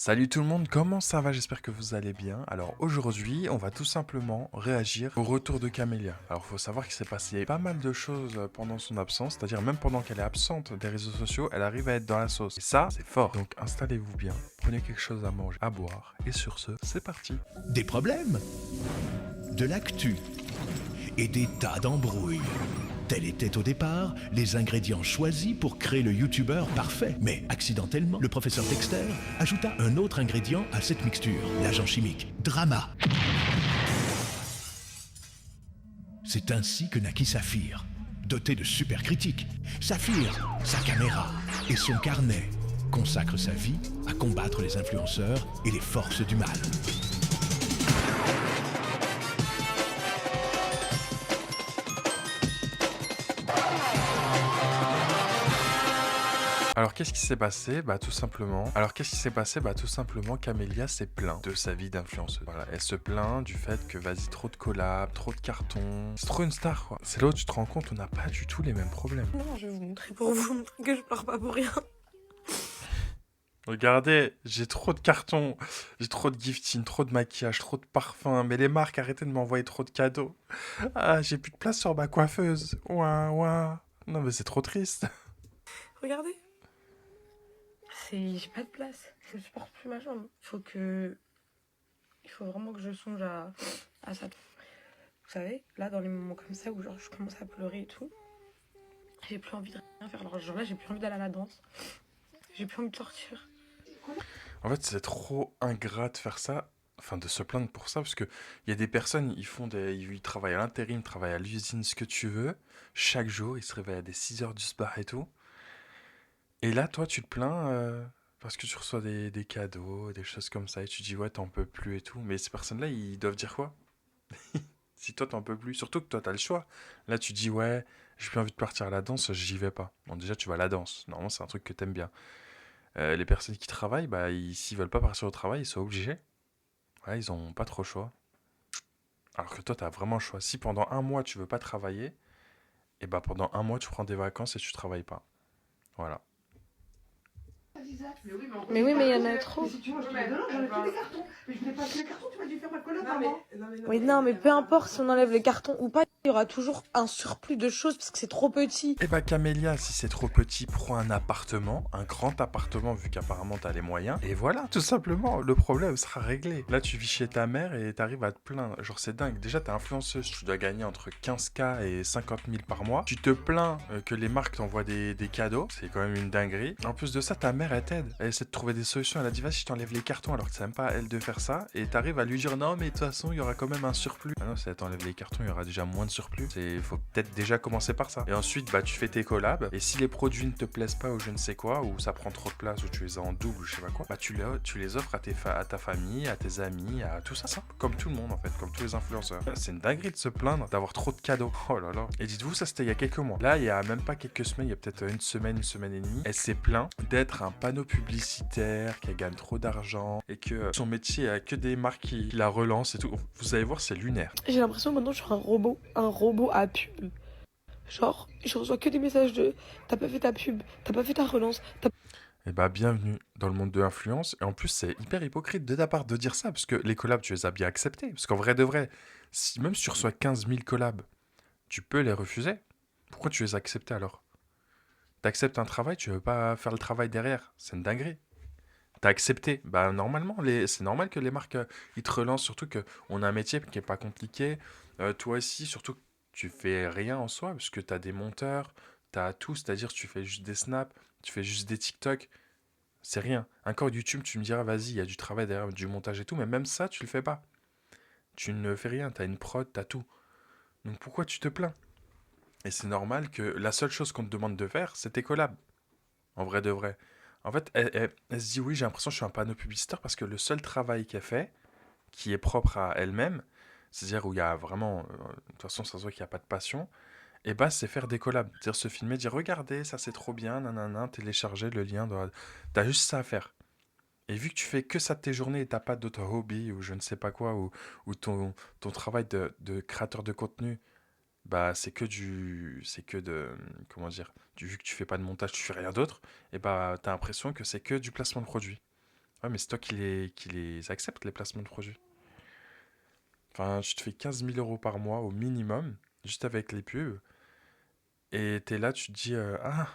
Salut tout le monde, comment ça va? J'espère que vous allez bien. Alors aujourd'hui, on va tout simplement réagir au retour de Camélia. Alors faut savoir qu'il s'est passé pas mal de choses pendant son absence, c'est-à-dire même pendant qu'elle est absente des réseaux sociaux, elle arrive à être dans la sauce. Et ça, c'est fort. Donc installez-vous bien, prenez quelque chose à manger, à boire, et sur ce, c'est parti. Des problèmes, de l'actu et des tas d'embrouilles. Tels étaient au départ les ingrédients choisis pour créer le youtubeur parfait. Mais accidentellement, le professeur Dexter ajouta un autre ingrédient à cette mixture, l'agent chimique, drama. C'est ainsi que naquit Saphir, doté de super critiques. Saphir, sa caméra et son carnet consacre sa vie à combattre les influenceurs et les forces du mal. Alors qu'est-ce qui s'est passé? Tout simplement, Camélia s'est plaint de sa vie d'influenceuse. Voilà, elle se plaint du fait que vas-y, trop de collabs, trop de cartons. C'est trop une star quoi. C'est là où tu te rends compte, on n'a pas du tout les mêmes problèmes. Non, je vais vous montrer pour vous montrer que je pleure pas pour rien. Regardez, j'ai trop de cartons, j'ai trop de gifting, trop de maquillage, trop de parfums, mais les marques arrêtez de m'envoyer trop de cadeaux. Ah, j'ai plus de place sur ma coiffeuse. Ouah, ouah. Non mais c'est trop triste. Regardez. J'ai pas de place. Je supporte plus ma jambe. Il faut vraiment que je songe à ça. Vous savez, là, dans les moments comme ça où genre je commence à pleurer et tout, j'ai plus envie de rien faire. Alors, genre là, j'ai plus envie d'aller à la danse. J'ai plus envie de sortir. En fait, c'est trop ingrat de faire ça, enfin de se plaindre pour ça, parce que il y a des personnes, ils travaillent à l'intérim, ils travaillent à l'usine, ce que tu veux. Chaque jour, ils se réveillent à des 6 heures du soir et tout. Et là, toi, tu te plains parce que tu reçois des cadeaux, des choses comme ça, et tu dis ouais, t'en peux plus et tout. Mais ces personnes-là, ils doivent dire quoi? Si toi, t'en peux plus, surtout que toi, t'as le choix. Là, tu dis ouais, j'ai plus envie de partir à la danse, j'y vais pas. Bon, déjà, tu vas à la danse. Normalement, c'est un truc que t'aimes bien. Les personnes qui travaillent, bah, s'ils veulent pas partir au travail, ils sont obligés. Ouais, ils ont pas trop le choix. Alors que toi, t'as vraiment le choix. Si pendant un mois, tu veux pas travailler, et bah pendant un mois, tu prends des vacances et tu travailles pas. Voilà. Mais oui, mais il y en a trop. Mais si tu veux, je te les donne, j'enlève tous les cartons. Mais je voulais pas tous les cartons, tu m'as dû faire ma collab, maman. Oui, non, mais peu importe si on enlève les cartons ou pas, il y aura toujours un surplus de choses parce que c'est trop petit. Et bah Camélia, si c'est trop petit, prends un appartement, un grand appartement vu qu'apparemment t'as les moyens. Et voilà, tout simplement, le problème sera réglé. Là, tu vis chez ta mère et t'arrives à te plaindre. Genre, c'est dingue. Déjà, t'es influenceuse, tu dois gagner entre 15K et 50 000 par mois. Tu te plains que les marques t'envoient des cadeaux. C'est quand même une dinguerie. En plus de ça, ta mère, elle t'aide. Elle essaie de trouver des solutions. Elle a dit, vas-y, je t'enlève les cartons alors que c'est même pas à elle de faire ça. Et t'arrives à lui dire, non, mais de toute façon, il y aura quand même un surplus. Ah non, si elle t'enlève les cartons, il y aura déjà moins de surplus. Il faut peut-être déjà commencer par ça. Et ensuite, bah, tu fais tes collabs. Et si les produits ne te plaisent pas ou je ne sais quoi, ou ça prend trop de place, ou tu les as en double, ou je sais pas quoi, bah, tu les offres à ta famille, à tes amis, à tout ça, ça. Comme tout le monde, en fait, comme tous les influenceurs. C'est une dinguerie de se plaindre d'avoir trop de cadeaux. Oh là là. Et dites-vous, ça, c'était il y a quelques mois. Là, il y a même pas quelques semaines, il y a peut-être une semaine et demie. Elle s'est plaint d'être un panneau publicitaire, qu'elle gagne trop d'argent, et que son métier a que des marques qui la relancent et tout. Vous allez voir, c'est lunaire. J'ai l'impression que maintenant je suis un robot à pub. Genre, je reçois que des messages de t'as pas fait ta pub, t'as pas fait ta relance, t'as. Eh bah, bienvenue dans le monde de l'influence. Et en plus, c'est hyper hypocrite de ta part de dire ça, parce que les collabs, tu les as bien acceptés. Parce qu'en vrai de vrai, si, même si tu reçois 15 000 collabs, tu peux les refuser. Pourquoi tu les as acceptés alors? T'acceptes un travail, tu veux pas faire le travail derrière. C'est une dinguerie. T'as accepté. Bah, normalement, c'est normal que les marques, ils te relancent, surtout que on a un métier qui est pas compliqué. Toi aussi, surtout que tu fais rien en soi, parce que t'as des monteurs, t'as tout, c'est-à-dire tu fais juste des snaps, tu fais juste des TikTok. C'est rien. Encore YouTube, tu me diras, vas-y, il y a du travail derrière, du montage et tout, mais même ça, tu le fais pas. Tu ne fais rien, t'as une prod, t'as tout. Donc pourquoi tu te plains? Et c'est normal que la seule chose qu'on te demande de faire, c'est tes collabs. En vrai de vrai. En fait, elle se dit, oui, j'ai l'impression que je suis un panneau publicitaire parce que le seul travail qu'elle fait, qui est propre à elle-même, c'est-à-dire où il y a vraiment, de toute façon, ça se voit qu'il n'y a pas de passion, et bah, c'est faire des collabs. C'est-à-dire se filmer, dire, regardez, ça c'est trop bien, nanana, télécharger le lien. T'as juste ça à faire. Et vu que tu fais que ça de tes journées et t'as pas d'autres hobbies ou je ne sais pas quoi, ou ton travail de créateur de contenu, bah c'est que de, comment dire, vu que tu fais pas de montage, tu fais rien d'autre, et bah t'as l'impression que c'est que du placement de produit. Ouais, mais c'est toi qui les acceptes, les placements de produits. Enfin, tu te fais 15 000 € par mois au minimum, juste avec les pubs. Et t'es là, tu te dis, ah,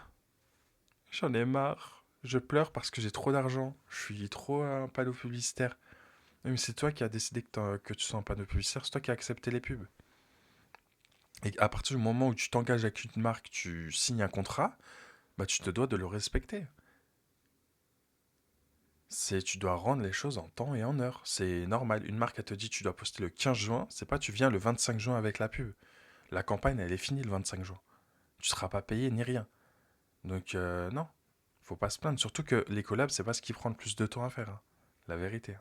j'en ai marre. Je pleure parce que j'ai trop d'argent. Je suis trop un panneau publicitaire. Oui, mais c'est toi qui as décidé que tu sois un panneau publicitaire, c'est toi qui as accepté les pubs. Et à partir du moment où tu t'engages avec une marque, tu signes un contrat, bah tu te dois de le respecter. Tu dois rendre les choses en temps et en heure. C'est normal. Une marque, elle te dit tu dois poster le 15 juin, c'est pas tu viens le 25 juin avec la pub. La campagne, elle est finie le 25 juin. Tu seras pas payé ni rien. Donc non, faut pas se plaindre. Surtout que les collabs, c'est pas ce qui prend le plus de temps à faire, hein. La vérité.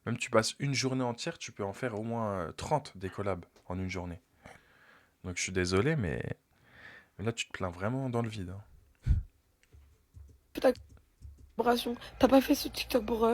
Même tu passes une journée entière, tu peux en faire au moins 30 des collabs en une journée. Donc je suis désolé, mais là tu te plains vraiment dans le vide, hein. Ta collaboration. T'as pas fait ce TikTok pour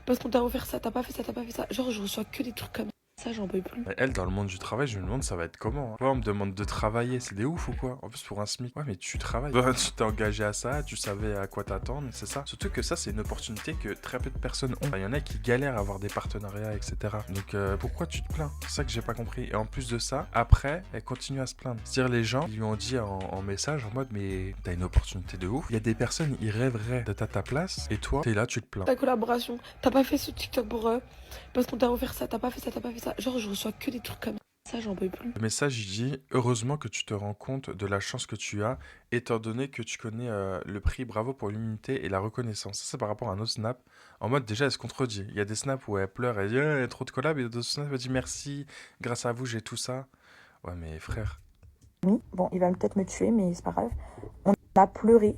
parce qu'on t'a offert ça, t'as pas fait ça, t'as pas fait ça. Genre, je reçois que des trucs comme ça, j'en peux plus. Mais elle, dans le monde du travail, je me demande ça va être comment, hein. Ouais, on me demande de travailler, c'est des ouf ou quoi? En plus pour un SMIC. Ouais, mais tu travailles. Tu t'es engagé à ça, tu savais à quoi t'attendre, c'est ça. Surtout que ça, c'est une opportunité que très peu de personnes ont. Il y en a qui galèrent à avoir des partenariats, etc. Donc pourquoi tu te plains? C'est ça que j'ai pas compris. Et en plus de ça, après, elle continue à se plaindre. C'est-à-dire les gens, ils lui ont dit en message en mode mais t'as une opportunité de ouf. Il y a des personnes, ils rêveraient d'être à ta place et toi, t'es là, tu te plains. Ta collaboration. T'as pas fait ce TikTok pour parce qu'on t'a offert ça, t'as pas fait ça, t'as pas fait ça. Genre, je reçois que des trucs comme ça, j'en peux plus. Le message, il dit heureusement que tu te rends compte de la chance que tu as, étant donné que tu connais le prix Bravo pour l'humilité et la reconnaissance. Ça, c'est par rapport à un autre snap. En mode, déjà, elle se contredit. Il y a des snaps où elle pleure, elle dit il y a trop de collabs, et d'autres snaps, elle dit merci, grâce à vous, j'ai tout ça. Ouais, mais frère. Bon, il va peut-être me tuer, mais c'est pas grave. On a pleuré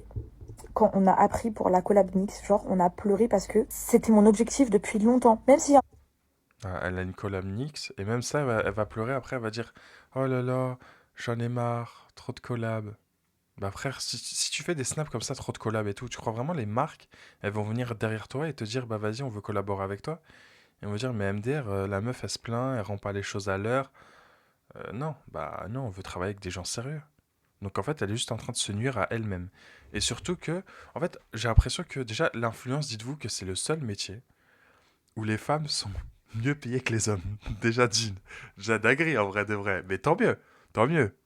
quand on a appris pour la collab Nix. Genre, on a pleuré parce que c'était mon objectif depuis longtemps. Même si Elle a une collab Nix, et même ça, elle va pleurer après, elle va dire oh là là, j'en ai marre, trop de collabs. Bah frère, si tu fais des snaps comme ça, trop de collabs et tout, tu crois vraiment les marques, elles vont venir derrière toi et te dire bah vas-y, on veut collaborer avec toi? Et on va dire mais MDR, la meuf elle se plaint, elle rend pas les choses à l'heure. Non, bah non, on veut travailler avec des gens sérieux. Donc en fait, elle est juste en train de se nuire à elle-même. Et surtout que, en fait, j'ai l'impression que déjà, l'influence, dites-vous que c'est le seul métier où les femmes sont mieux payées que les hommes. Déjà d'une. Déjà d'agri en vrai de vrai. Mais tant mieux, tant mieux.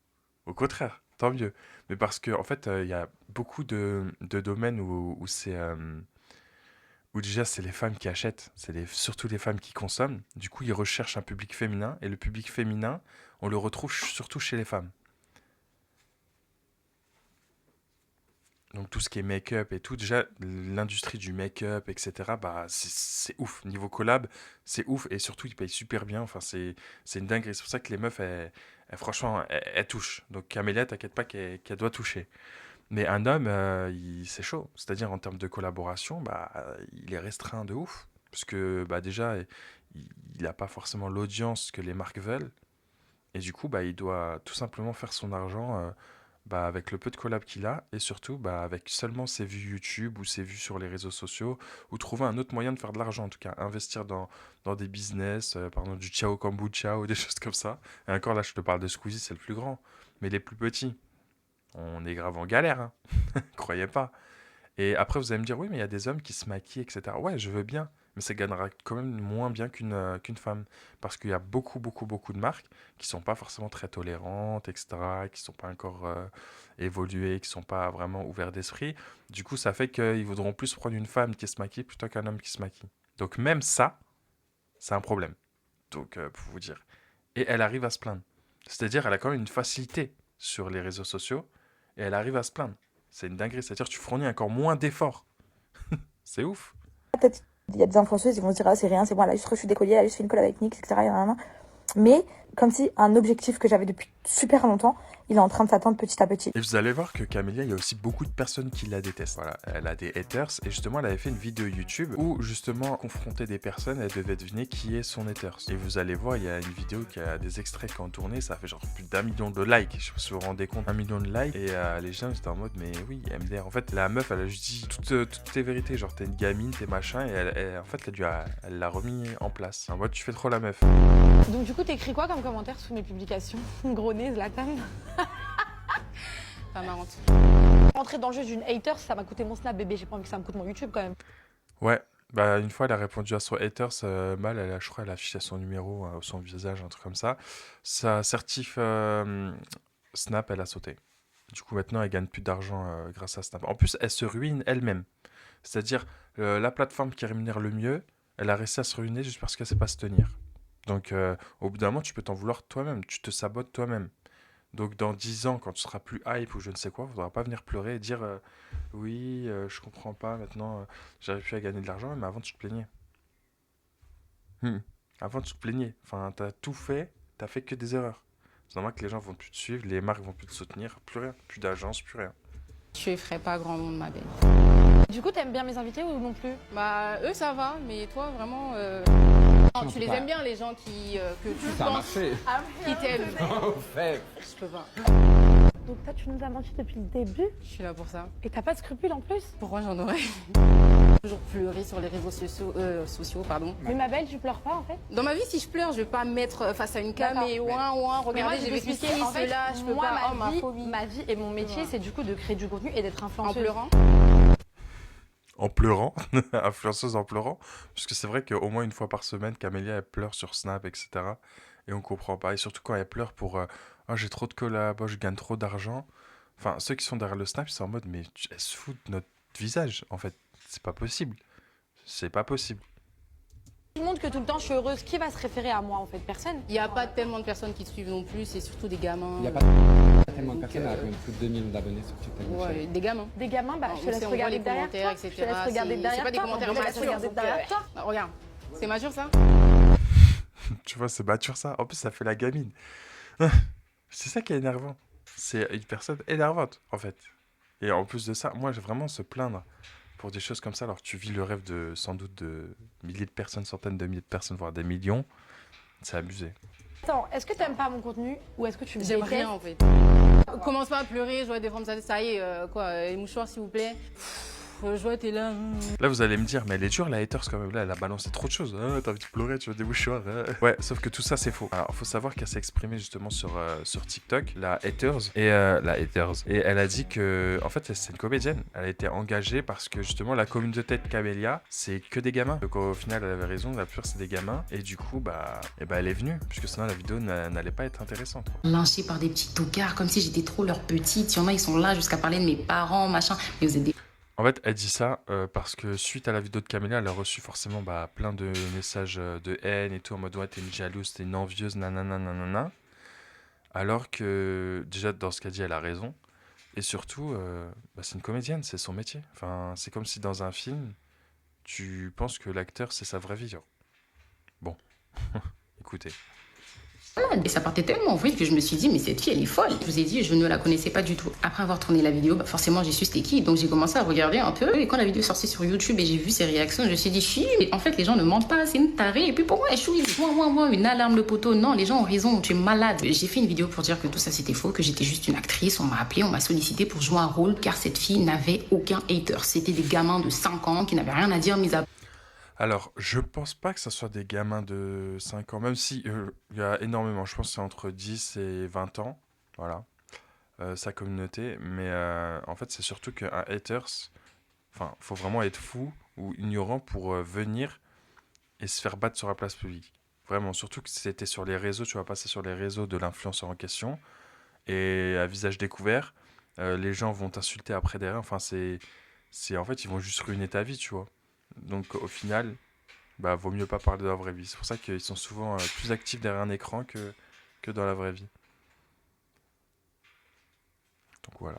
Au contraire, tant mieux. Mais parce que en fait, il y a beaucoup de domaines où c'est... où déjà c'est les femmes qui achètent, surtout les femmes qui consomment. Du coup, ils recherchent un public féminin. Et le public féminin, on le retrouve surtout chez les femmes. Donc tout ce qui est make-up et tout, déjà l'industrie du make-up, etc., bah c'est ouf. Niveau collab, c'est ouf. Et surtout, ils payent super bien. Enfin, c'est une dinguerie. C'est pour ça que les meufs, franchement, elles touchent. Donc Camélia, t'inquiète pas qu'elle doit toucher. Mais un homme, c'est chaud. C'est-à-dire en termes de collaboration, bah, il est restreint de ouf. Parce que bah, déjà, il n'a pas forcément l'audience que les marques veulent. Et du coup, bah, il doit tout simplement faire son argent bah, avec le peu de collabs qu'il a. Et surtout, bah, avec seulement ses vues YouTube ou ses vues sur les réseaux sociaux. Ou trouver un autre moyen de faire de l'argent, en tout cas. Investir dans des business, par exemple du Ciao Kombucha ou des choses comme ça. Et encore là, je te parle de Squeezie, c'est le plus grand. Mais les plus petits, on est grave en galère, hein. Croyez pas. Et après, vous allez me dire, oui, mais il y a des hommes qui se maquillent, etc. Ouais, je veux bien, mais ça gagnera quand même moins bien qu'une femme. Parce qu'il y a beaucoup, beaucoup, beaucoup de marques qui sont pas forcément très tolérantes, etc., qui sont pas encore évoluées, qui sont pas vraiment ouverts d'esprit. Du coup, ça fait qu'ils voudront plus prendre une femme qui se maquille plutôt qu'un homme qui se maquille. Donc même ça, c'est un problème. Donc, pour vous dire. Et elle arrive à se plaindre. C'est-à-dire, elle a quand même une facilité sur les réseaux sociaux et elle arrive à se plaindre. C'est une dinguerie, c'est-à-dire que tu fournis encore moins d'efforts. C'est ouf. peut-être il y a des influenceuses, ils vont se dire ah c'est rien, c'est bon, elle a juste reçu des colliers, elle a juste fait une collab avec Nix, etc. Mais comme si un objectif que j'avais depuis super longtemps, il est en train de s'atteindre petit à petit. Et vous allez voir que Camélia, il y a aussi beaucoup de personnes qui la détestent. Voilà, elle a des haters et justement, elle avait fait une vidéo YouTube où justement, confronter des personnes, elle devait deviner qui est son haters. Et vous allez voir, il y a une vidéo qui a des extraits qui ont tourné, ça fait genre plus d'1 million de likes. Je sais pas si vous vous rendez compte, 1 million de likes. Et les gens étaient en mode, mais oui, MDR. En fait, la meuf, elle a juste dit toutes tes vérités. Genre, t'es une gamine, t'es machin. Et en fait, elle l'a remis en place. En mode, tu fais trop la meuf. Donc du coup, t'écris quoi comme commentaire sous mes publications? Gros nez, Zlatan. Pas marrante. Rentrer dans le jeu d'une hater, ça m'a coûté mon snap, bébé. J'ai pas envie que ça me coûte mon YouTube quand même. Ouais, Bah, une fois, elle a répondu à son haters mal, je crois, elle a affiché son numéro, son visage, un truc comme ça. Sa certif Snap, elle a sauté. Du coup, maintenant, elle gagne plus d'argent grâce à Snap. En plus, elle se ruine elle-même. C'est-à-dire, la plateforme qui rémunère le mieux, elle a réussi à se ruiner juste parce qu'elle sait pas se tenir. Donc, au bout d'un moment, tu peux t'en vouloir toi-même. Tu te sabotes toi-même. Donc, dans 10 ans, quand tu seras plus hype ou je ne sais quoi, il ne faudra pas venir pleurer et dire oui, je comprends pas, maintenant, j'arrive plus à gagner de l'argent. Mais avant, tu te plaignais. Avant, tu te plaignais. Enfin, t'as tout fait, t'as fait que des erreurs. C'est normal que les gens vont plus te suivre, les marques vont plus te soutenir, plus rien, plus d'agence, plus rien. Je ferai pas grand monde, ma belle. Du coup, t'aimes bien mes invités ou non plus? Bah, eux, ça va, mais toi, vraiment. Non, tu les aimes bien, les gens que tu penses qui t'aiment. Je peux pas. Donc toi, tu nous as menti depuis le début Je suis là pour ça. et t'as pas de scrupules en plus? Pourquoi j'en aurais toujours pleuré sur les réseaux sociaux, pardon. Mais ma belle, tu pleures pas en fait? Dans ma vie, si je pleure, je vais pas me mettre face à une cam D'accord. et regardez, j'ai vécu ci, en fait, cela, je peux moi, pas. Oh, ma phobie. ma vie et mon métier, c'est du coup de créer du contenu et d'être En influenceuse. pleurant. En pleurant, influenceuse en pleurant, parce que c'est vrai qu'au moins une fois par semaine, Camélia, elle pleure sur Snap, etc. Et on comprend pas. Et surtout quand elle pleure pour oh, j'ai trop de collabs, oh, je gagne trop d'argent. Enfin, ceux qui sont derrière le Snap, ils sont en mode mais elle se fout de notre visage, en fait. C'est pas possible. C'est pas possible. Je montre que tout le temps je suis heureuse. Qui va se référer à moi en fait? Personne. Il n'y a pas tellement de personnes qui te suivent non plus, c'est surtout des gamins. Il n'y a pas tellement de personnes, elle a quand même plus de 2 millions d'abonnés sur TikTok. Ouais, des gamins. Des gamins, bah je te On laisse sait, on voit regarder les derrière commentaires, toi. etc. Je te laisse regarder C'est derrière pas des toi. commentaires Je te laisse matures, regarder donc, derrière toi. Ah, regarde, c'est mature ça? Tu vois, c'est mature ça. En plus, ça fait la gamine. C'est ça qui est énervant. C'est une personne énervante, en fait. Et en plus de ça, moi, j'ai vraiment se plaindre pour des choses comme ça. Alors, tu vis le rêve de sans doute de milliers de personnes, centaines de milliers de personnes, voire des millions. C'est abusé. Attends, est-ce que t'aimes pas mon contenu ou est-ce que tu me J'aime détestes? rien en fait. Commence pas à pleurer, je vois des formes, ça y est, les mouchoirs s'il vous plaît. Je vois, t'es là. Là, vous allez me dire, mais elle est dure, la haters, quand même. Là, elle a balancé trop de choses. Ah, t'as envie de pleurer, tu veux des mouchoirs. Ouais, sauf que tout ça, c'est faux. Alors, il faut savoir qu'elle s'est exprimée justement sur TikTok, la haters. Et elle a dit que, en fait, c'est une comédienne. Elle a été engagée parce que justement, la communauté de Camélia, c'est que des gamins. Donc, au final, elle avait raison. La plupart, c'est des gamins. Et du coup, elle est venue. Puisque sinon, la vidéo n'allait pas être intéressante. Lynchés par des petits tocards, comme si j'étais trop leur petite. Il y en a, ils sont là jusqu'à parler de mes parents, machin. Mais vous êtes des... En fait, elle dit ça parce que suite à la vidéo de Camélia, elle a reçu forcément plein de messages de haine et tout, en mode ouais, t'es une jalouse, t'es une envieuse, nanana, nanana. Alors que déjà, dans ce qu'elle dit, elle a raison. Et surtout, c'est une comédienne, c'est son métier. Enfin, c'est comme si dans un film, tu penses que l'acteur, c'est sa vraie vie. Genre. Bon, écoutez. Et ça partait tellement vite que je me suis dit, mais cette fille, elle est folle. Je vous ai dit, je ne la connaissais pas du tout. Après avoir tourné la vidéo, forcément, j'ai su c'était qui. Donc j'ai commencé à regarder un peu. Et quand la vidéo est sortie sur YouTube et j'ai vu ses réactions, je me suis dit, mais en fait, les gens ne mentent pas, c'est une tarée. Et puis pour moi, elle chouille. Moi, une alarme le poteau. Non, les gens ont raison, tu es malade. J'ai fait une vidéo pour dire que tout ça, c'était faux, que j'étais juste une actrice. On m'a appelé, on m'a sollicité pour jouer un rôle, car cette fille n'avait aucun hater. C'était des gamins de 5 ans qui n'avaient rien à dire, mis à... Alors, je pense pas que ce soit des gamins de 5 ans, même si il y a énormément, je pense que c'est entre 10 et 20 ans, voilà, sa communauté, mais en fait, c'est surtout qu'un haters, enfin, faut vraiment être fou ou ignorant pour venir et se faire battre sur la place publique. Vraiment, surtout que c'était sur les réseaux, tu vas passer sur les réseaux de l'influenceur en question, et à visage découvert, les gens vont t'insulter après derrière, enfin, en fait, ils vont juste ruiner ta vie, tu vois. Donc au final, vaut mieux pas parler de la vraie vie. C'est pour ça qu'ils sont souvent plus actifs derrière un écran que dans la vraie vie. Donc voilà.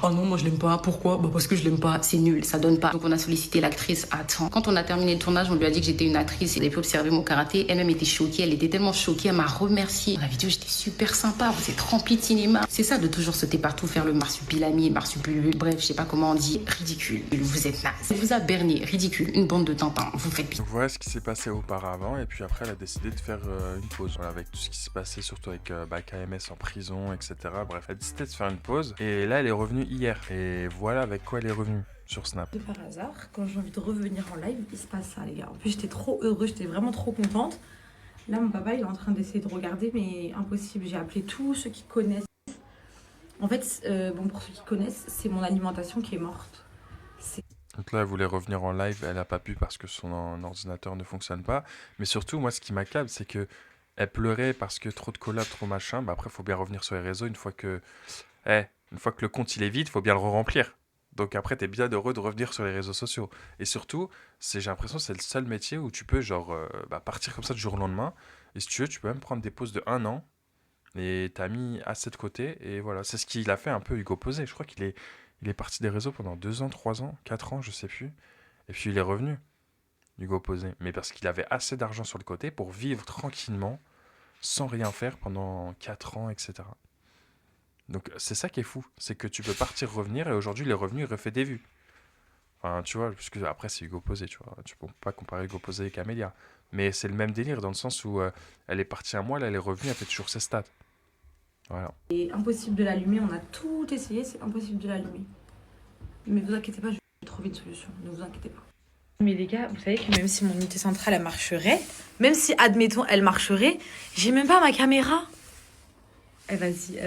Oh non, moi je l'aime pas. Pourquoi? Parce que je l'aime pas. C'est nul, ça donne pas. Donc on a sollicité l'actrice à temps. Quand on a terminé le tournage, on lui a dit que j'étais une actrice. Elle avait pu observer mon karaté. Elle-même était choquée. Elle était tellement choquée. Elle m'a remercié. Dans la vidéo, j'étais super sympa. Vous êtes rempli de cinéma. C'est ça de toujours sauter partout, faire le marsupilami, marsupilule. Bref, je sais pas comment on dit. Ridicule. Vous êtes naze. Elle vous a berné. Ridicule. Une bande de tintins. Vous faites pire. Donc voilà ce qui s'est passé auparavant. Et puis après, elle a décidé de faire une pause. Voilà, avec tout ce qui s'est passé, surtout avec KMS en prison, etc. Bref, elle a décidé de faire une pause. Et là, elle est revenue hier. Et voilà avec quoi elle est revenue sur Snap. Par hasard, quand j'ai envie de revenir en live, il se passe ça, les gars. En plus, j'étais trop heureuse, j'étais vraiment trop contente. Là, mon papa, il est en train d'essayer de regarder, mais impossible. J'ai appelé tous ceux qui connaissent. En fait, pour ceux qui connaissent, c'est mon alimentation qui est morte. Donc là, elle voulait revenir en live, elle a pas pu parce que son ordinateur ne fonctionne pas. Mais surtout, moi, ce qui m'accable, c'est que elle pleurait parce que trop de collabs, trop machin. Bah après, il faut bien revenir sur les réseaux une fois que le compte il est vide, il faut bien le remplir. Donc après, t'es bien heureux de revenir sur les réseaux sociaux. Et surtout, j'ai l'impression que c'est le seul métier où tu peux genre partir comme ça du jour au lendemain. Et si tu veux, tu peux même prendre des pauses de 1 an. Et t'as mis assez de côté. Et voilà, c'est ce qu'il a fait un peu Hugo Posé. Je crois il est parti des réseaux pendant 2 ans, 3 ans, 4 ans, je sais plus. Et puis il est revenu, Hugo Posé. Mais parce qu'il avait assez d'argent sur le côté pour vivre tranquillement, sans rien faire pendant 4 ans, etc. Donc c'est ça qui est fou. C'est que tu peux partir, revenir, et aujourd'hui, les revenus, il refait des vues. Enfin, tu vois, puisque après, c'est Hugo Posé, tu vois. Tu peux pas comparer Hugo Posé avec Amélia. Mais c'est le même délire, dans le sens où elle est partie un mois, là, elle est revenue, elle fait toujours ses stats. Voilà. C'est impossible de l'allumer, on a tout essayé, c'est impossible de l'allumer. Mais vous inquiétez pas, je vais trouver une solution, ne vous inquiétez pas. Mais les gars, vous savez que même si mon unité centrale elle marcherait, même si admettons elle marcherait, j'ai même pas ma caméra. Vas-y.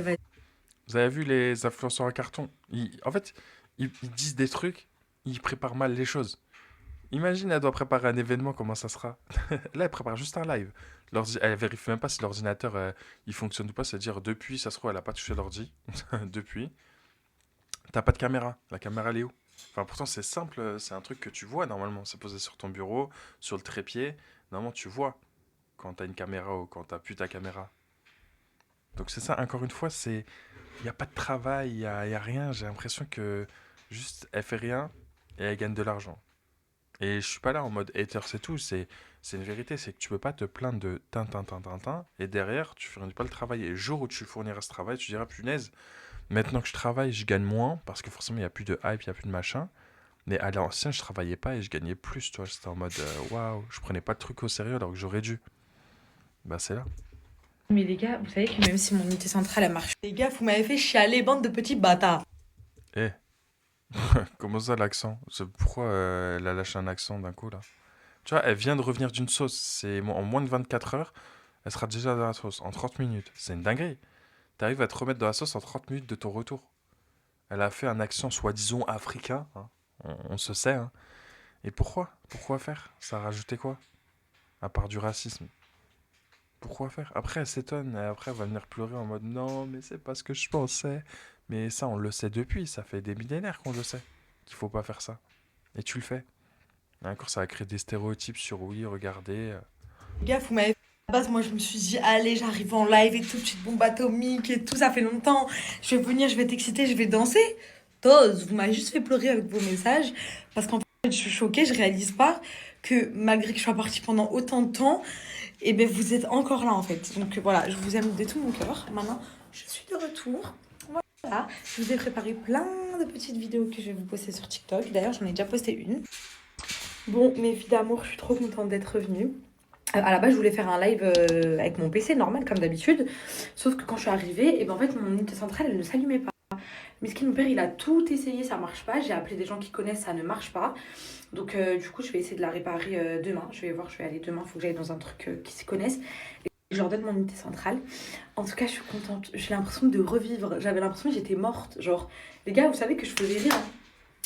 Vous avez vu les influenceurs à carton? En fait, ils disent des trucs, ils préparent mal les choses. Imagine, elle doit préparer un événement, comment ça sera? Là, elle prépare juste un live. Elle vérifie même pas si l'ordinateur il fonctionne ou pas, c'est-à-dire depuis, ça se trouve, elle a pas touché l'ordi. Depuis. T'as pas de caméra. La caméra, elle est où? Enfin, pourtant, c'est simple, c'est un truc que tu vois normalement. C'est posé sur ton bureau, sur le trépied. Normalement, tu vois quand t'as une caméra ou quand t'as plus ta caméra. Donc, c'est ça, encore une fois, il n'y a pas de travail, il y a rien. J'ai l'impression que juste, elle fait rien et elle gagne de l'argent. Et je suis pas là en mode hater, c'est tout. C'est une vérité, c'est que tu peux pas te plaindre de tin, et derrière, tu fournis pas le travail. Et le jour où tu fourniras ce travail, tu diras, punaise, maintenant que je travaille, je gagne moins, parce que forcément, il n'y a plus de hype, il n'y a plus de machin. Mais à l'ancien, je travaillais pas et je gagnais plus, tu vois. C'était en mode, waouh, je prenais pas de trucs au sérieux alors que j'aurais dû. Bah, c'est là. Mais les gars, vous savez que même si mon unité centrale elle marche. Les gars, vous m'avez fait chialer, bande de petits bâtards. Eh, comment ça l'accent? Pourquoi elle a lâché un accent d'un coup là? Tu vois, elle vient de revenir d'une sauce. En moins de 24 heures, elle sera déjà dans la sauce. En 30 minutes. C'est une dinguerie. T'arrives à te remettre dans la sauce en 30 minutes de ton retour. Elle a fait un accent soi-disant africain. Hein. On se sait. Hein. Et pourquoi? Pourquoi faire? Ça a rajouté quoi? À part du racisme. Pourquoi faire? Après, elle s'étonne. Et après, elle va venir pleurer en mode non, mais c'est pas ce que je pensais. Mais ça, on le sait depuis. Ça fait des millénaires qu'on le sait. Qu'il faut pas faire ça. Et tu le fais. Et encore, ça a créé des stéréotypes sur oui, regardez. Les gars, vous m'avez fait. À la base, moi je me suis dit, allez, j'arrive en live et tout, petite bombe atomique et tout, ça fait longtemps. Je vais venir, je vais t'exciter, je vais danser. Toz, vous m'avez juste fait pleurer avec vos messages. Parce qu'en fait, je suis choquée, je réalise pas que malgré que je sois partie pendant autant de temps, et ben vous êtes encore là en fait. Donc voilà, je vous aime de tout mon cœur. Maintenant, je suis de retour. Voilà, je vous ai préparé plein de petites vidéos que je vais vous poster sur TikTok. D'ailleurs, j'en ai déjà posté une. Bon, mes filles d'amour, je suis trop contente d'être revenue. À la base, je voulais faire un live avec mon PC normal, comme d'habitude. Sauf que quand je suis arrivée, et ben en fait, mon unité centrale, elle ne s'allumait pas. Miskin, mon père, il a tout essayé, ça marche pas. J'ai appelé des gens qui connaissent, ça ne marche pas. Donc, du coup, je vais essayer de la réparer demain. Je vais voir, je vais aller demain. Il faut que j'aille dans un truc qui s'y connaisse. Et je leur donne mon unité centrale. En tout cas, je suis contente. J'ai l'impression de revivre. J'avais l'impression que j'étais morte. Genre, les gars, vous savez que je faisais rien.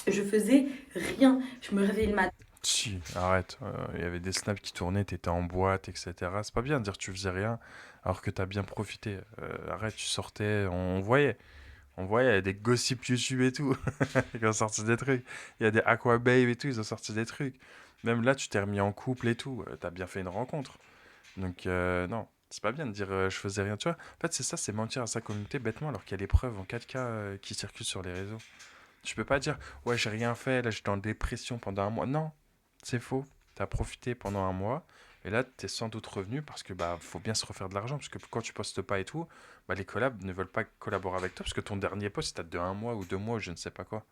Je faisais rien. Je me réveillais le matin. Si, arrête. Il y avait des snaps qui tournaient, t'étais en boîte, etc. C'est pas bien de dire que tu faisais rien alors que t'as bien profité. Arrête, tu sortais, on voyait. On voyait, il y a des gossips YouTube et tout. Ils ont sorti des trucs. Il y a des Aquababe et tout, ils ont sorti des trucs. Même là, tu t'es remis en couple et tout. T'as bien fait une rencontre. Donc, non, c'est pas bien de dire je faisais rien. Tu vois, en fait, c'est ça, c'est mentir à sa communauté bêtement alors qu'il y a des preuves en 4K qui circulent sur les réseaux. Tu peux pas dire ouais, j'ai rien fait, là, j'étais en dépression pendant un mois. Non, c'est faux. T'as profité pendant un mois. Et là, t'es sans doute revenu parce que bah faut bien se refaire de l'argent. Parce que quand tu postes pas et tout, bah les collabs ne veulent pas collaborer avec toi. Parce que ton dernier post, date de 1 mois ou 2 mois ou je ne sais pas quoi.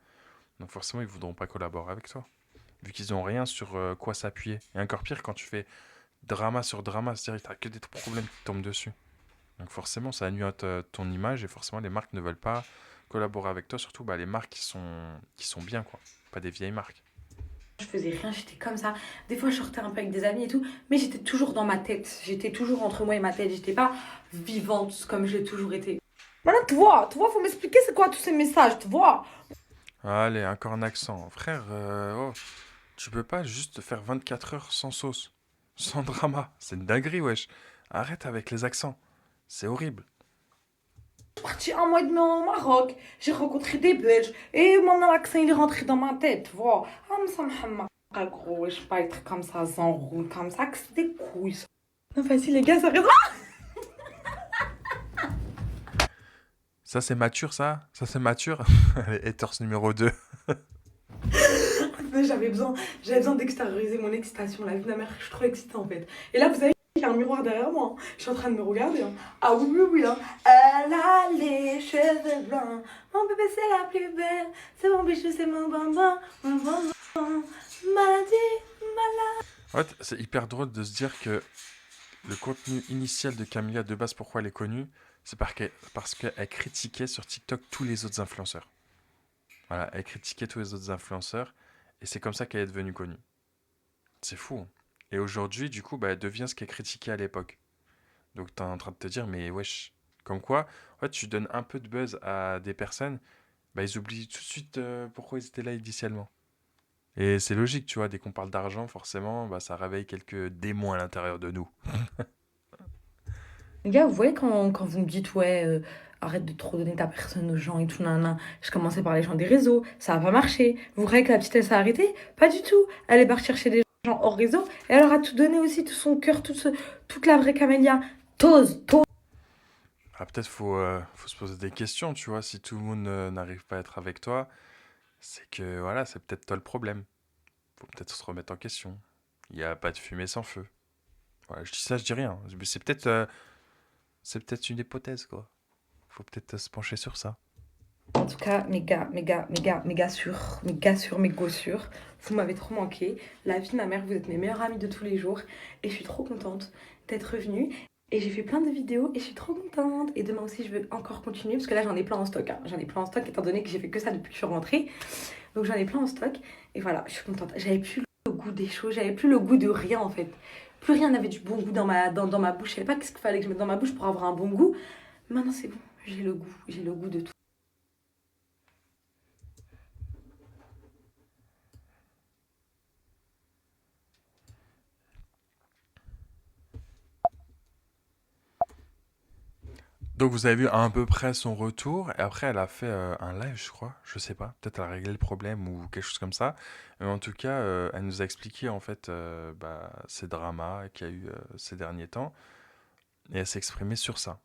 Donc forcément, ils voudront pas collaborer avec toi. Vu qu'ils ont rien sur quoi s'appuyer. Et encore pire, quand tu fais drama sur drama, c'est-à-dire que t'as que des problèmes qui tombent dessus. Donc forcément, ça nuit à ton image et forcément, les marques ne veulent pas collaborer avec toi. Surtout bah, les marques qui sont bien, quoi. Pas des vieilles marques. Je faisais rien, j'étais comme ça. Des fois, je sortais un peu avec des amis et tout, mais j'étais toujours dans ma tête. J'étais toujours entre moi et ma tête. J'étais pas vivante comme j'ai toujours été. Maintenant, tu vois, faut m'expliquer c'est quoi tous ces messages, tu vois. Allez, encore un accent. Frère, oh, tu peux pas juste faire 24 heures sans sauce, sans drama. C'est une dinguerie, wesh. Arrête avec les accents. C'est horrible. Je suis partie un mois et demi au Maroc, j'ai rencontré des Belges, et maintenant l'accent il est rentré dans ma tête, tu vois. Ah, mais ça me gros, je peux pas être comme ça, s'enroule comme ça, que c'est des couilles. Ça. Non, vas-y, les gars, ça reste. Ça, c'est mature, ça? Ça, c'est mature? Allez, haters numéro 2. J'avais besoin d'extérioriser mon excitation. La vie de ma mère, je suis trop excitée en fait. Et là, vous savez, il y a un miroir derrière moi. Hein. Je suis en train de me regarder. Hein. Ah oui, oui, oui. Hein. Elle a les cheveux blancs. Mon bébé, c'est la plus belle. C'est mon bichou, c'est mon bambin. Mon bambin. Maladie, malade. En fait, c'est hyper drôle de se dire que le contenu initial de Camilla, de base, pourquoi elle est connue, c'est parce qu'elle critiquait sur TikTok tous les autres influenceurs. Voilà, elle critiquait tous les autres influenceurs. Et c'est comme ça qu'elle est devenue connue. C'est fou. Hein. Et aujourd'hui, du coup, bah, elle devient ce qu'elle critiquait à l'époque. Donc, t'es en train de te dire, mais wesh, comme quoi, en fait, tu donnes un peu de buzz à des personnes, bah, ils oublient tout de suite pourquoi ils étaient là initialement. Et c'est logique, tu vois, dès qu'on parle d'argent, forcément, bah, ça réveille quelques démons à l'intérieur de nous. Les gars, vous voyez quand vous me dites, ouais, arrête de trop donner ta personne aux gens et tout, nan, je commençais par les gens des réseaux, ça va pas marcher. Vous croyez que la petite, elle s'est arrêtée? Pas du tout. Elle est partie chercher des gens hors réseau et elle leur a tout donné aussi, tout son cœur, toute la vraie Camélia. T'oses. Ah, peut-être faut se poser des questions, tu vois, si tout le monde n'arrive pas à être avec toi, c'est que, voilà, c'est peut-être toi le problème. Faut peut-être se remettre en question. Il n'y a pas de fumée sans feu. Voilà, je dis ça, je dis rien. Mais c'est peut-être une hypothèse, quoi. Faut peut-être se pencher sur ça. En tout cas, méga sûr, méga sûr. Vous m'avez trop manqué. La vie de ma mère, vous êtes mes meilleurs amis de tous les jours. Et je suis trop contente d'être venue. Et j'ai fait plein de vidéos et je suis trop contente. Et demain aussi, je veux encore continuer parce que là, j'en ai plein en stock. Hein. J'en ai plein en stock étant donné que j'ai fait que ça depuis que je suis rentrée. Donc j'en ai plein en stock. Et voilà, je suis contente. J'avais plus le goût des choses, j'avais plus le goût de rien en fait. Plus rien n'avait du bon goût dans ma bouche. Je savais pas ce qu'il fallait que je mette dans ma bouche pour avoir un bon goût. Maintenant, c'est bon. J'ai le goût de tout. Donc vous avez vu à peu près son retour, et après elle a fait un live, je crois, je sais pas, peut-être elle a réglé le problème ou quelque chose comme ça. Mais en tout cas, elle nous a expliqué en fait bah, ces dramas qu'il y a eu ces derniers temps, et elle s'est exprimée sur ça.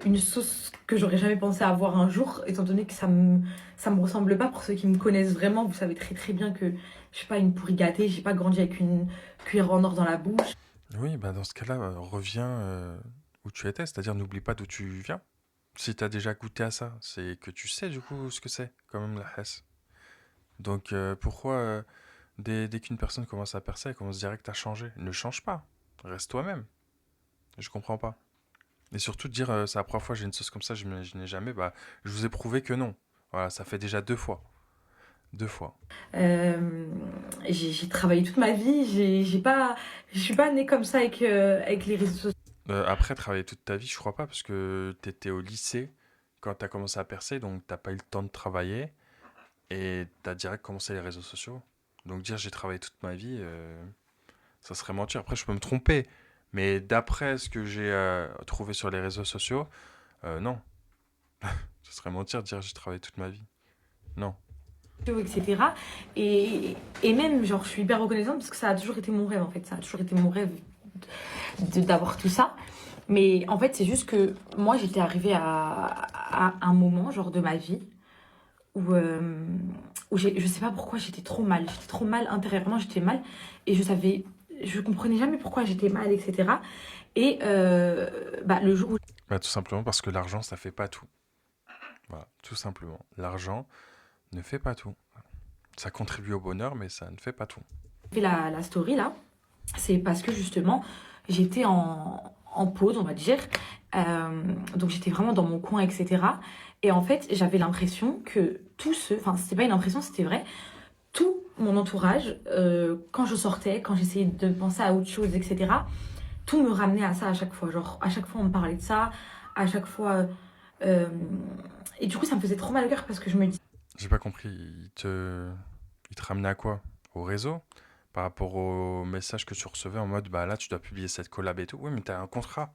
Une sauce que j'aurais jamais pensé avoir un jour, étant donné que ça me ressemble pas. Pour ceux qui me connaissent vraiment, vous savez très très bien que je suis pas une pourrie gâtée, j'ai pas grandi avec une cuillère en or dans la bouche. Oui, bah dans ce cas-là, reviens où tu étais, c'est-à-dire n'oublie pas d'où tu viens. Si t'as déjà goûté à ça, c'est que tu sais du coup ce que c'est, quand même la Hesse. Donc pourquoi dès qu'une personne commence à percer, elle commence direct à changer? Ne change pas, reste toi-même. Je comprends pas. Et surtout de dire c'est la première fois que j'ai une sauce comme ça, je n'imaginais jamais, bah je vous ai prouvé que non. Voilà, ça fait déjà 2 fois. 2 fois. J'ai travaillé toute ma vie, je suis pas née comme ça avec les réseaux sociaux. Après, travailler toute ta vie, je crois pas, parce que t'étais au lycée quand t'as commencé à percer, donc t'as pas eu le temps de travailler, et t'as direct commencé les réseaux sociaux. Donc dire j'ai travaillé toute ma vie, ça serait mentir. Après, je peux me tromper, mais d'après ce que j'ai trouvé sur les réseaux sociaux, non. Ce serait mentir de dire j'ai travaillé toute ma vie. Non. Etc. Et même, genre, je suis hyper reconnaissante parce que ça a toujours été mon rêve, en fait. Ça a toujours été mon rêve d'avoir tout ça. Mais en fait, c'est juste que moi, j'étais arrivée à un moment, genre, de ma vie où je sais pas pourquoi j'étais trop mal. J'étais trop mal intérieurement, j'étais mal. Et je comprenais jamais pourquoi j'étais mal, etc. Et le jour où... Bah, tout simplement parce que l'argent, ça fait pas tout. Voilà, tout simplement. L'argent ne fait pas tout. Ça contribue au bonheur, mais ça ne fait pas tout. J'ai fait la story, là, c'est parce que, justement, j'étais en pause, on va dire. Donc, j'étais vraiment dans mon coin, etc. Et en fait, j'avais l'impression que enfin, c'était pas une impression, c'était vrai. tout mon entourage, quand je sortais, quand j'essayais de penser à autre chose, etc., tout me ramenait à ça à chaque fois. Genre, à chaque fois, on me parlait de ça, à chaque fois... et du coup, ça me faisait trop mal au cœur parce que je me dis... J'ai pas compris. Il te ramenait à quoi? Au réseau? Par rapport au message que tu recevais en mode, bah là, tu dois publier cette collab et tout. Oui, mais t'as un contrat.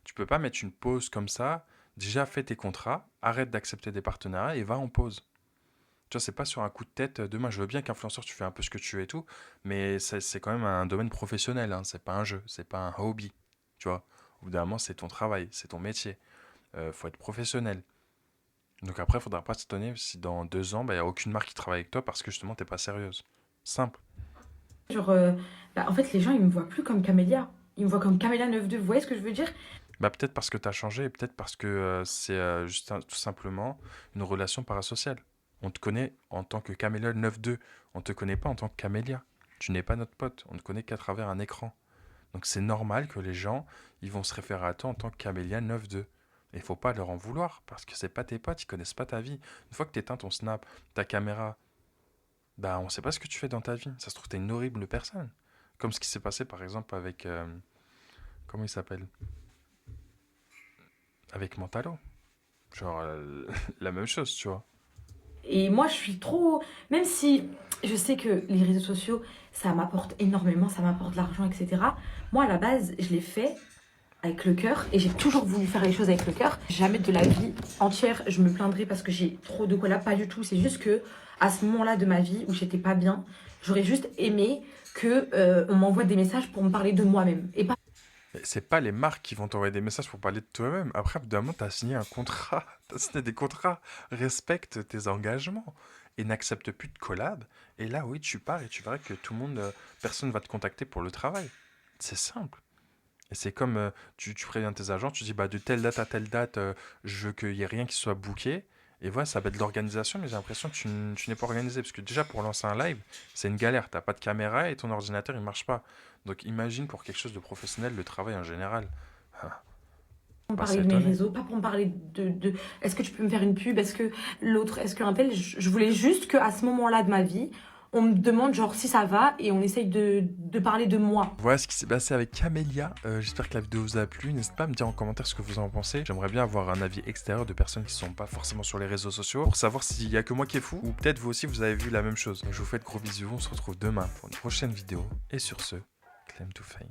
Tu peux pas mettre une pause comme ça. Déjà, fais tes contrats, arrête d'accepter des partenariats et va en pause. Tu vois, c'est pas sur un coup de tête. Demain, je veux bien qu'influenceur, tu fais un peu ce que tu veux et tout, mais c'est quand même un domaine professionnel. Hein. C'est pas un jeu, c'est pas un hobby. Tu vois, au bout d'un moment, c'est ton travail, c'est ton métier. Faut être professionnel. Donc après, faudra pas s'étonner si dans 2 ans, il n'y a aucune marque qui travaille avec toi parce que justement, t'es pas sérieuse. Simple. Genre, en fait, les gens, ils me voient plus comme Camélia. Ils me voient comme Camélia 9-2. Vous voyez ce que je veux dire? Bah peut-être parce que t'as changé et peut-être parce que c'est juste tout simplement une relation parasociale. On te connaît en tant que Camélia 9-2. On te connaît pas en tant que Camélia. Tu n'es pas notre pote. On ne te connaît qu'à travers un écran. Donc c'est normal que les gens, ils vont se référer à toi en tant que Camélia 9-2. Et il faut pas leur en vouloir parce que c'est pas tes potes, ils connaissent pas ta vie. Une fois que tu éteins ton Snap, ta caméra, bah on sait pas ce que tu fais dans ta vie. Ça se trouve, t'es une horrible personne. Comme ce qui s'est passé par exemple avec... comment il s'appelle? Avec Mentalo. Genre la même chose, tu vois. Et moi, je suis trop... Même si je sais que les réseaux sociaux, ça m'apporte énormément, ça m'apporte de l'argent, etc. Moi, à la base, je l'ai fait avec le cœur et j'ai toujours voulu faire les choses avec le cœur. Jamais de la vie entière, je me plaindrai parce que j'ai trop de collabs, pas du tout. C'est juste que à ce moment-là de ma vie où j'étais pas bien, j'aurais juste aimé que on m'envoie des messages pour me parler de moi-même et pas... C'est pas les marques qui vont t'envoyer des messages pour parler de toi-même. Après, évidemment, t'as signé un contrat. T'as signé des contrats. Respecte tes engagements. Et n'accepte plus de collab. Et là, oui, tu pars et tu verras que tout le monde, personne va te contacter pour le travail. C'est simple. Et c'est comme, tu préviens tes agents, tu dis, bah, de telle date à telle date, je veux qu'il n'y ait rien qui soit booké. Et voilà, ça va être de l'organisation, mais j'ai l'impression que tu n'es pas organisé. Parce que déjà, pour lancer un live, c'est une galère. T'as pas de caméra et ton ordinateur, il marche pas. Donc imagine pour quelque chose de professionnel, le travail en général. Ah, Pour me pas parler de mes s'étonner. réseaux, pas pour me parler de est-ce que tu peux me faire une pub, est-ce que l'autre, est-ce qu'un tel, je voulais juste qu'à ce moment-là de ma vie, on me demande genre si ça va et on essaye de parler de moi. Voilà ce qui s'est passé avec Camélia. J'espère que la vidéo vous a plu. N'hésitez pas à me dire en commentaire ce que vous en pensez. J'aimerais bien avoir un avis extérieur de personnes qui ne sont pas forcément sur les réseaux sociaux pour savoir s'il y a que moi qui est fou ou peut-être vous aussi vous avez vu la même chose. Donc, je vous fais de gros bisous. On se retrouve demain pour une prochaine vidéo. Et sur ce, claim to fame.